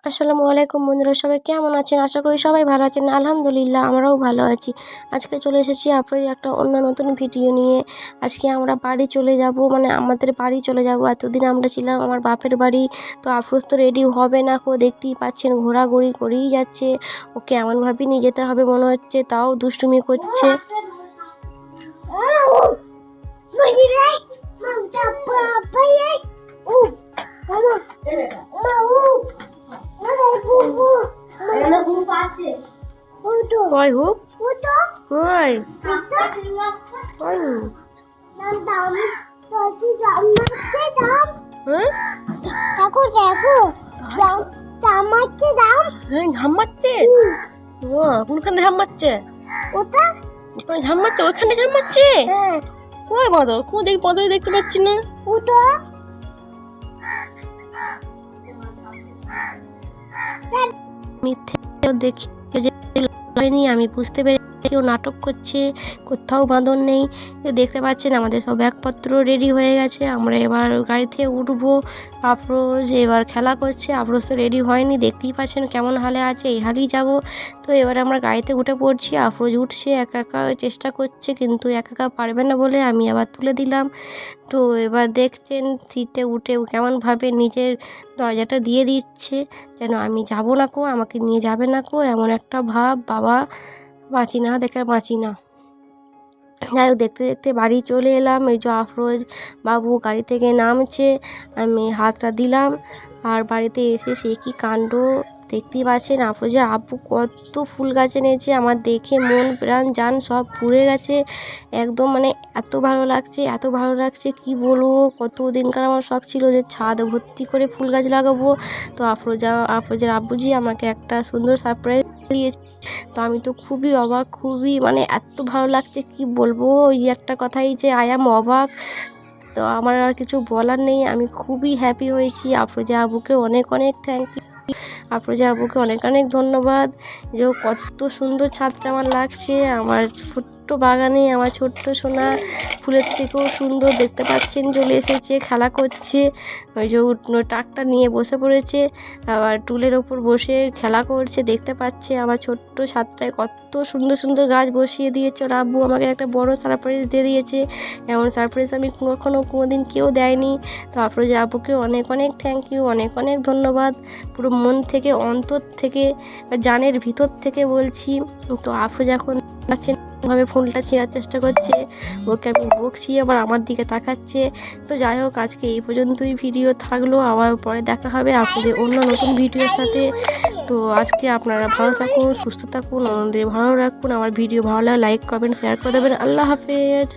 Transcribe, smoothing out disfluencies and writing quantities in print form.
আসসালামু আলাইকুম বন্ধুরা, সবাই কেমন আছেন? আশা করি সবাই ভালো আছেন। আলহামদুলিল্লাহ, আমরাও ভালো আছি। আজকে চলে এসেছি আপনাদের একটা অন্য নতুন ভিডিও নিয়ে। আজকে আমরা বাড়ি চলে যাব, মানে আমাদের বাড়ি চলে যাব। এতদিন আমরা ছিলাম আমার বাপের বাড়ি। তো আফরোজ তো রেডি হবে না, দেখতেই পাচ্ছেন ঘোরাঘুরি করেই যাচ্ছে। ওকে এমনভাবে নিয়ে যেতে হবে মনে হচ্ছে, তাও দুষ্টুমি করছে। কই হুপ কই কই ঘামাচ্ছে? ও কোনখানে ঘামাচ্ছে? ওখানে ঘামাচ্ছে, ওইখানে ঘামাচ্ছে। কই বাদর? কোন দেখি বাদর দেখতে পাচ্ছি না। মিথ্যে দেখি আমি বুঝতে পেরেছি কেউ নাটক করছে, কোথাও বাঁধন নেই। দেখতে পাচ্ছেন আমাদের সব ব্যাগপত্র রেডি হয়ে গেছে। আমরা এবার গাড়িতে উঠবো। আফরোজ এবার খেলা করছে, আফরোজ তো রেডি হয়নি, দেখতেই পাচ্ছেন কেমন হালে আছে, এই হালেই যাব। তো এবার আমরা গাড়িতে উঠে পড়ছি। আফরোজ উঠছে, একা একা চেষ্টা করছে, কিন্তু একা একা পারবে না বলে আমি আবার তুলে দিলাম। তো এবার দেখছেন সিটে উঠে কেমনভাবে নিজের দরজাটা দিয়ে দিচ্ছে, যেন আমি যাব না কো, আমাকে নিয়ে যাবে না কো, এমন একটা ভাব। বাবা বাঁচি না, দেখে বাঁচি না। যাই হোক, দেখতে দেখতে বাড়ি চলে এলাম। এই যে আফরোজ বাবু গাড়ি থেকে নামছে, আমি হাতটা দিলাম। আর বাড়িতে এসে সে কি কাণ্ড দেখতেই পাচ্ছেন। আফরোজের আব্বু কত ফুল গাছ এনেছে, আমার দেখে মন প্রাণ জান সব পুড়ে গেছে একদম। মানে এত ভালো লাগছে, এত ভালো লাগছে কি বলবো। কত দিনকার আমার শখ ছিল যে ছাদ ভর্তি করে ফুল গাছ লাগাবো। তো আফরোজের আব্বুজি আমাকে একটা সুন্দর সারপ্রাইজ দিয়েছে। তো আমি তো খুবই অবাক, খুবই মানে এত ভালো লাগছে কি বলবো। ওই একটা কথাই যে আই অ্যাম অবাক। তো আমার আর কিছু বলার নেই, আমি খুবই হ্যাপি হয়েছি। আফরোজা আব্বুকে অনেক অনেক থ্যাংক ইউ। আফরোজা আব্বুকে অনেক অনেক ধন্যবাদ যে কত সুন্দর ছাদটা আমার লাগছে। আমার ছোট্ট বাগানে আমার ছোট্ট সোনা ফুলের থেকেও সুন্দর, দেখতে পাচ্ছেন চলে এসেছে, খেলা করছে। ওই যে টাকটা নিয়ে বসে পড়েছে, আবার টুলের ওপর বসে খেলা করছে, দেখতে পাচ্ছে। আমার ছোট্ট ছাদটায় কত সুন্দর সুন্দর গাছ বসিয়ে দিয়েছে ওর আব্বু, আমাকে একটা বড় সারপ্রাইজ দিয়ে দিয়েছে। এমন সারপ্রাইজ আমি কোনোদিন কেউ দেয়নি। তো আফরোজা আব্বুকে অনেক অনেক থ্যাংক ইউ, অনেক অনেক ধন্যবাদ। পুরো মন থেকে, অন্তর থেকে, জানের ভিতর থেকে বলছি। তো আফরোজ এখন ভাবে ফোনটা ছেঁড়ার চেষ্টা করছে, ওকে আমি বকছি, আবার আমার দিকে তাকাচ্ছে। তো যাই হোক, আজকে এই পর্যন্তই ভিডিও থাকলো, আবার পরে দেখা হবে আপনাদের অন্য নতুন ভিডিওর সাথে। তো আজকে আপনারা ভালো থাকুন, সুস্থ থাকুন, আমাদের ভালো রাখুন। আমার ভিডিও ভালো লাগলে লাইক কমেন্ট শেয়ার করে দেবেন। আল্লাহ হাফেজ।